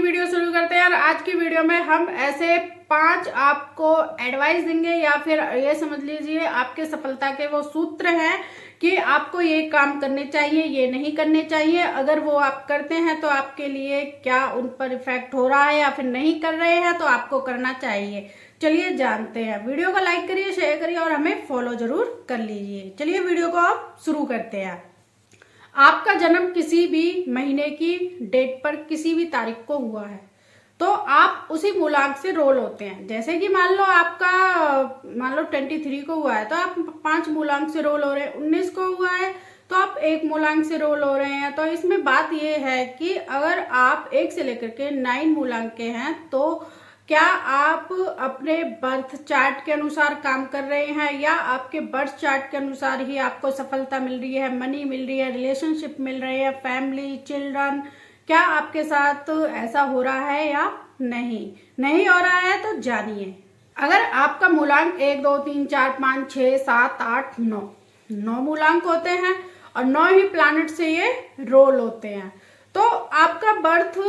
Video शुरू करते हैं। और आज की वीडियो में हम ऐसे 5 आपको एडवाइस देंगे या फिर ये समझ लीजिए आपके सफलता के वो सूत्र हैं कि आपको ये काम करने चाहिए, ये नहीं करने चाहिए। अगर वो आप करते हैं तो आपके लिए क्या उन पर इफेक्ट हो रहा है, या फिर नहीं कर रहे हैं तो आपको करना चाहिए। चलिए जानते हैं। वीडियो को लाइक करिए, शेयर करिए और हमें फॉलो जरूर कर लीजिए। चलिए वीडियो को आप शुरू करते हैं। आपका जन्म किसी भी महीने की डेट पर किसी भी तारीख को हुआ है तो आप उसी मूलांक से रोल होते हैं। जैसे कि मान लो 23 को हुआ है तो आप 5 मूलांक से रोल हो रहे हैं। 19 को हुआ है तो आप 1 मूलांक से रोल हो रहे हैं। तो इसमें बात यह है कि अगर आप 1 से लेकर के 9 मूलांक के हैं तो क्या आप अपने बर्थ चार्ट के अनुसार काम कर रहे हैं, या आपके बर्थ चार्ट के अनुसार ही आपको सफलता मिल रही है, मनी मिल रही है, रिलेशनशिप मिल रही है, फैमिली, चिल्ड्रन, क्या आपके साथ ऐसा हो रहा है या नहीं हो रहा है तो जानिए। अगर आपका मूलांक 1 2 3 4 5 6 7 8 9 मूलांक होते हैं और 9 ही प्लैनेट से ये रोल होते हैं, तो आपका बर्थ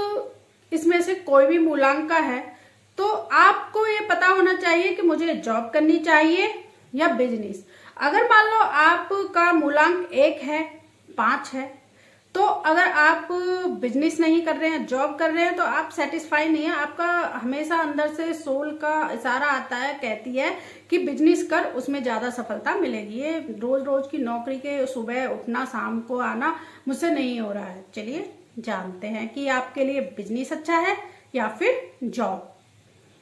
इसमें से कोई भी मूलांक का है तो आपको ये पता होना चाहिए कि मुझे जॉब करनी चाहिए या बिजनेस। अगर मान लो आपका मूलांक 1 है, 5 है, तो अगर आप बिजनेस नहीं कर रहे हैं, जॉब कर रहे हैं तो आप सेटिस्फाई नहीं है। आपका हमेशा अंदर से सोल का इशारा आता है, कहती है कि बिजनेस कर, उसमें ज्यादा सफलता मिलेगी। ये रोज रोज की नौकरी के सुबह उठना शाम को आना मुझसे नहीं हो रहा है। चलिए जानते हैं कि आपके लिए बिजनेस अच्छा है या फिर जॉब।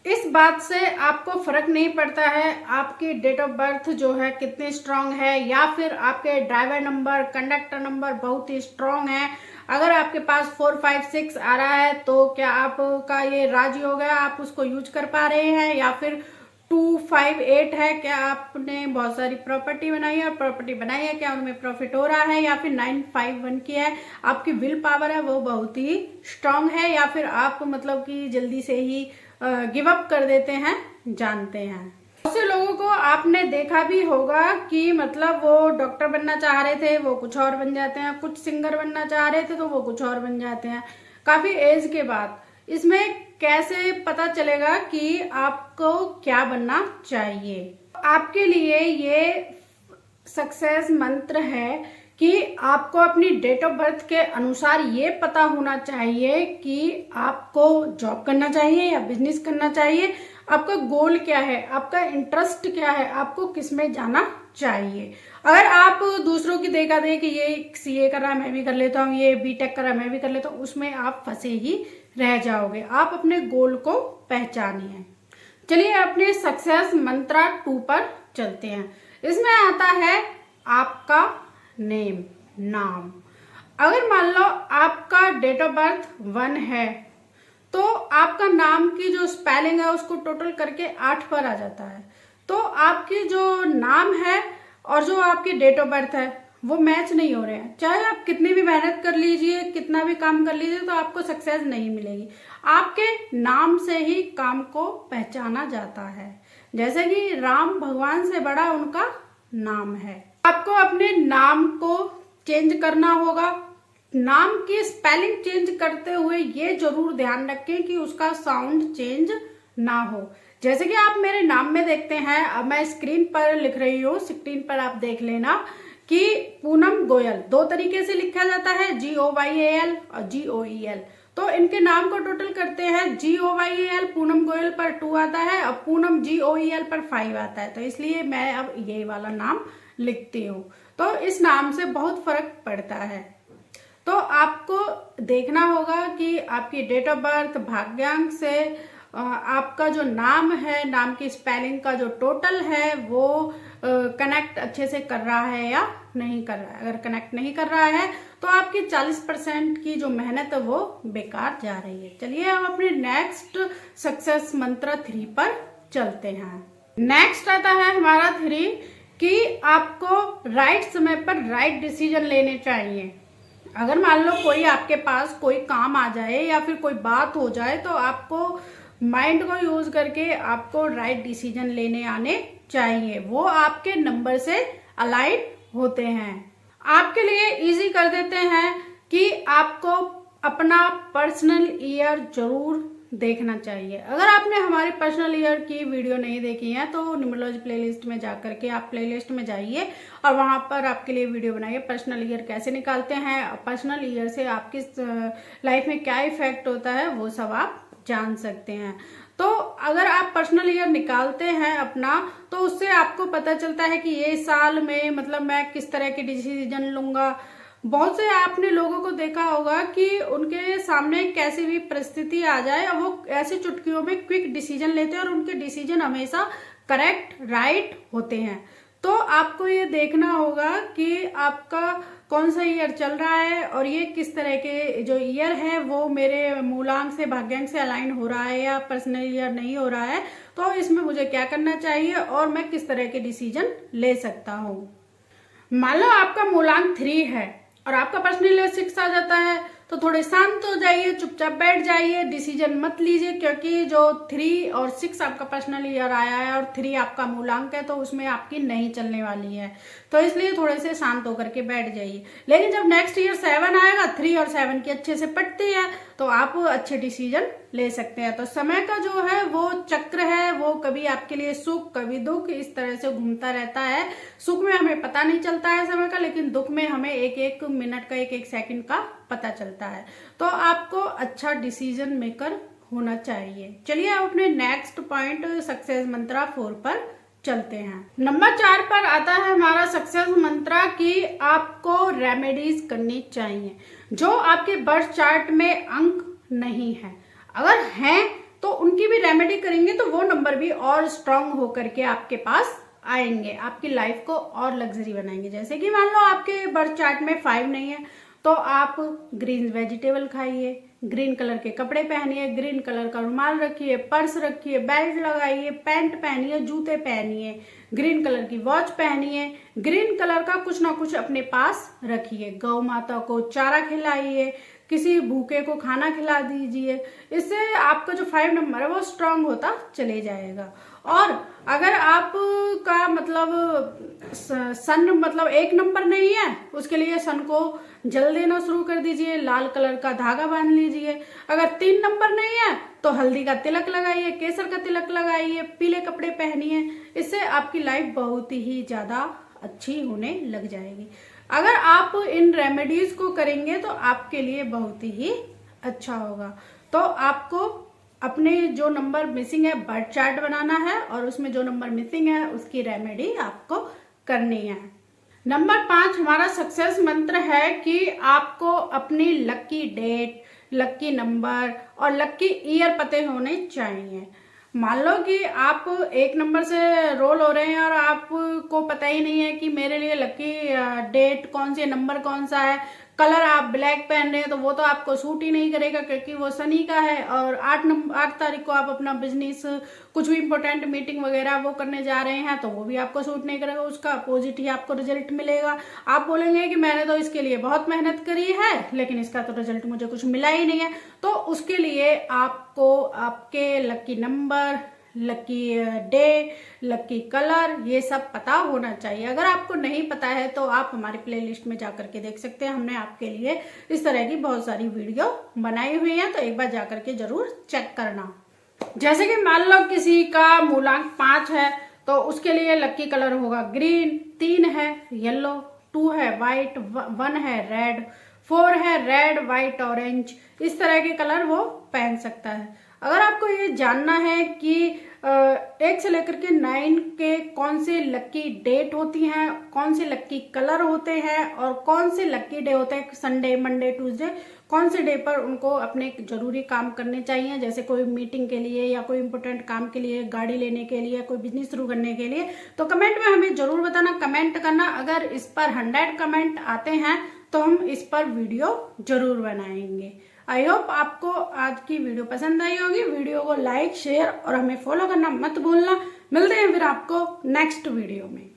इस बात से आपको फर्क नहीं पड़ता है आपकी डेट ऑफ बर्थ जो है कितनी स्ट्रांग है, या फिर आपके ड्राइवर नंबर, कंडक्टर नंबर बहुत ही स्ट्रांग है। अगर आपके पास 4 5 6 आ रहा है तो क्या आपका ये राजयोग है, आप उसको यूज कर पा रहे हैं, या फिर 2 5 8 है, क्या आपने बहुत सारी प्रॉपर्टी बनाई है और प्रॉपर्टी बनाई है, क्या उनमें प्रॉफिट हो रहा है, या फिर 9 5 1 की है, आपकी विल पावर है वो बहुत ही स्ट्रांग है, या फिर आप मतलब कि जल्दी से ही गिव अप कर देते हैं। जानते हैं बहुत से लोगों को आपने देखा भी होगा कि मतलब वो डॉक्टर बनना चाह रहे थे वो कुछ और बन जाते हैं, कुछ सिंगर बनना चाह रहे थे तो वो कुछ और बन जाते हैं काफी एज के बाद। इसमें कैसे पता चलेगा कि आपको क्या बनना चाहिए? आपके लिए ये सक्सेस मंत्र है कि आपको अपनी डेट ऑफ बर्थ के अनुसार ये पता होना चाहिए कि आपको जॉब करना चाहिए या बिजनेस करना चाहिए, आपका गोल क्या है, आपका इंटरेस्ट क्या है, आपको किस में जाना चाहिए। अगर आप दूसरों की देखा देख ये सीए कर रहा है मैं भी कर लेता हूँ, ये बीटेक कर रहा है मैं भी कर लेता हूँ, उसमें आप फंसे ही रह जाओगे। आप अपने गोल को पहचानिए। चलिए अपने सक्सेस मंत्रा 2 पर चलते हैं। इसमें आता है आपका नाम। अगर मान लो आपका डेट ऑफ बर्थ 1 है तो आपका नाम की जो स्पेलिंग है उसको टोटल करके 8 पर आ जाता है। तो आपकी जो नाम है और जो आपकी डेट ऑफ बर्थ है वो मैच नहीं हो रहे हैं। चाहे आप कितनी भी मेहनत कर लीजिए, कितना भी काम कर लीजिए, तो आपको सक्सेस नहीं मिलेगी। आपके नाम से ही काम को पहचाना जाता है। जैसे कि राम भगवान से बड़ा उनका नाम है। आपको अपने नाम को चेंज करना होगा। नाम की स्पेलिंग चेंज करते हुए ये जरूर ध्यान रखें कि उसका साउंड चेंज ना हो। जैसे कि आप मेरे नाम में देखते हैं, अब मैं स्क्रीन पर लिख रही हूँ, स्क्रीन पर आप देख लेना कि पूनम गोयल 2 तरीके से लिखा जाता है, GOYAL और GOEL। तो इनके नाम को टोटल करते हैं, GOYAL पूनम गोयल पर 2 आता है और पूनम GOEL पर 5 आता है। तो इसलिए मैं अब ये वाला नाम लिखती हूँ। तो इस नाम से बहुत फर्क पड़ता है। तो आपको देखना होगा कि आपकी डेट ऑफ बर्थ, भाग्यांक से आपका जो नाम है, नाम की स्पेलिंग का जो टोटल है वो कनेक्ट अच्छे से कर रहा है या नहीं कर रहा है। अगर कनेक्ट नहीं कर रहा है तो आपकी 40% की जो मेहनत है वो बेकार जा रही है। चलिए अब अपने नेक्स्ट सक्सेस मंत्र 3 पर चलते हैं। नेक्स्ट आता है हमारा 3 कि आपको राइट समय पर राइट डिसीजन लेने चाहिए। अगर मान लो कोई आपके पास कोई काम आ जाए या फिर कोई बात हो जाए तो आपको माइंड को यूज करके आपको राइट डिसीजन लेने आने चाहिए। वो आपके नंबर से अलाइन होते हैं, आपके लिए इजी कर देते हैं कि आपको अपना पर्सनल ईयर जरूर देखना चाहिए। अगर आपने हमारी पर्सनल ईयर की वीडियो नहीं देखी है तो न्यूमरोलॉजी प्लेलिस्ट में जा करके आप प्लेलिस्ट में जाइए और वहां पर आपके लिए वीडियो बनाइए पर्सनल ईयर कैसे निकालते हैं, पर्सनल ईयर से आपकी लाइफ में क्या इफेक्ट होता है वो सब आप जान सकते हैं। तो अगर आप पर्सनल ईयर निकालते हैं अपना तो उससे आपको पता चलता है कि ये साल में मतलब मैं किस तरह के डिसीजन लूंगा। बहुत से आपने लोगों को देखा होगा कि उनके सामने कैसी भी परिस्थिति आ जाए और वो ऐसे चुटकियों में क्विक डिसीजन लेते हैं और उनके डिसीजन हमेशा करेक्ट राइट होते हैं। तो आपको ये देखना होगा कि आपका कौन सा ईयर चल रहा है और ये किस तरह के जो ईयर है वो मेरे मूलांक से भाग्यांक से अलाइन हो रहा है या पर्सनल ईयर नहीं हो रहा है, तो इसमें मुझे क्या करना चाहिए और मैं किस तरह के डिसीजन ले सकता हूँ। मान लो आपका मूलांक 3 है और आपका पर्सनल ईयर 6 आ जाता है तो थोड़े शांत हो जाइए, चुपचाप बैठ जाइए, डिसीजन मत लीजिए, क्योंकि जो 3 और 6 आपका पर्सनल ईयर आया है और 3 आपका मूलांक है तो उसमें आपकी नहीं चलने वाली है, तो इसलिए थोड़े से शांत होकर के बैठ जाइए। लेकिन जब नेक्स्ट ईयर 7 आएगा, 3 और 7 की अच्छे से पटती है तो आप अच्छे डिसीजन ले सकते हैं। तो समय का जो है वो चक्र है, वो कभी आपके लिए सुख कभी दुख इस तरह से घूमता रहता है। सुख में हमें पता नहीं चलता है समय का, लेकिन दुख में हमें एक एक मिनट का एक एक सेकंड का पता चलता है। तो आपको अच्छा डिसीजन मेकर होना चाहिए। चलिए आप अपने नेक्स्ट पॉइंट सक्सेस मंत्रा 4 पर चलते हैं। नंबर 4 पर आता है हमारा सक्सेस मंत्रा कि आपको रेमेडीज करनी चाहिए जो आपके बर्थ चार्ट में अंक नहीं है। अगर हैं तो उनकी भी रेमेडी करेंगे तो वो नंबर भी और स्ट्रांग होकर के आपके पास आएंगे, आपकी लाइफ को और लग्जरी बनाएंगे। जैसे कि मान लो आपके बर्थ चार्ट में 5 नहीं है तो आप ग्रीन वेजिटेबल खाइए, ग्रीन कलर के कपड़े पहनिए, ग्रीन कलर का रुमाल रखिए, पर्स रखिए, बेल्ट लगाइए, पैंट पहनिए, जूते पहनिए, ग्रीन कलर की वॉच पहनिए, ग्रीन कलर का कुछ ना कुछ अपने पास रखिए, गौ माता को चारा खिलाइए, किसी भूखे को खाना खिला दीजिए। इससे आपका जो 5 नंबर है वो स्ट्रांग होता चले जाएगा। और अगर आपका मतलब सन मतलब 1 नंबर नहीं है, उसके लिए सन को जल देना शुरू कर दीजिए, लाल कलर का धागा बांध लीजिए। अगर 3 नंबर नहीं है तो हल्दी का तिलक लगाइए, केसर का तिलक लगाइए, पीले कपड़े पहनिए। इससे आपकी लाइफ बहुत ही ज्यादा अच्छी होने लग जाएगी। अगर आप इन रेमेडीज को करेंगे तो आपके लिए बहुत ही अच्छा होगा। तो आपको अपने जो नंबर मिसिंग है बर्थ चार्ट बनाना है और उसमें जो नंबर मिसिंग है उसकी रेमेडी आपको करनी है। नंबर 5 हमारा सक्सेस मंत्र है कि आपको अपनी लकी डेट, लकी नंबर और लकी ईयर पते होने चाहिए। मान लो कि आप 1 नंबर से रोल हो रहे हैं और आपको पता ही नहीं है कि मेरे लिए लकी डेट कौन सी है, नंबर कौन सा है, कलर आप ब्लैक पहन रहे हैं तो वो तो आपको सूट ही नहीं करेगा क्योंकि वो शनि का है। और 8 तारीख को आप अपना बिजनेस कुछ भी इंपॉर्टेंट मीटिंग वगैरह वो करने जा रहे हैं तो वो भी आपको सूट नहीं करेगा, उसका अपोजिट ही आपको रिजल्ट मिलेगा। आप बोलेंगे कि मैंने तो इसके लिए बहुत मेहनत करी है लेकिन इसका तो रिजल्ट मुझे कुछ मिला ही नहीं है। तो उसके लिए आपको आपके lucky number, lucky day, lucky colour ये सब पता होना चाहिए। अगर आपको नहीं पता है तो आप हमारी प्लेलिस्ट में जाकर के देख सकते हैं, हमने आपके लिए इस तरह की बहुत सारी वीडियो बनाई हुई है, तो एक बार जाकर के जरूर चेक करना। जैसे कि मान लो किसी का मूलांक 5 है तो उसके लिए लकी कलर होगा ग्रीन, 3 है येलो, 2 है व्हाइट, 1 है रेड, 4 है रेड व्हाइट ऑरेंज, इस तरह के कलर वो पहन सकता है। अगर आपको ये जानना है कि 1 से लेकर के 9 के कौन से लकी डेट होती हैं, कौन से लकी कलर होते हैं और कौन से लकी डे होते हैं, संडे, मंडे, ट्यूसडे, कौन से डे पर उनको अपने जरूरी काम करने चाहिए, जैसे कोई मीटिंग के लिए या कोई इंपॉर्टेंट काम के लिए, गाड़ी लेने के लिए, कोई बिजनेस शुरू करने के लिए, तो कमेंट में हमें जरूर बताना, कमेंट करना। अगर इस पर 100 कमेंट आते हैं तो हम इस पर वीडियो जरूर बनाएंगे। आई होप आपको आज की वीडियो पसंद आई होगी। वीडियो को लाइक, शेयर और हमें फॉलो करना मत भूलना। मिलते हैं फिर आपको नेक्स्ट वीडियो में।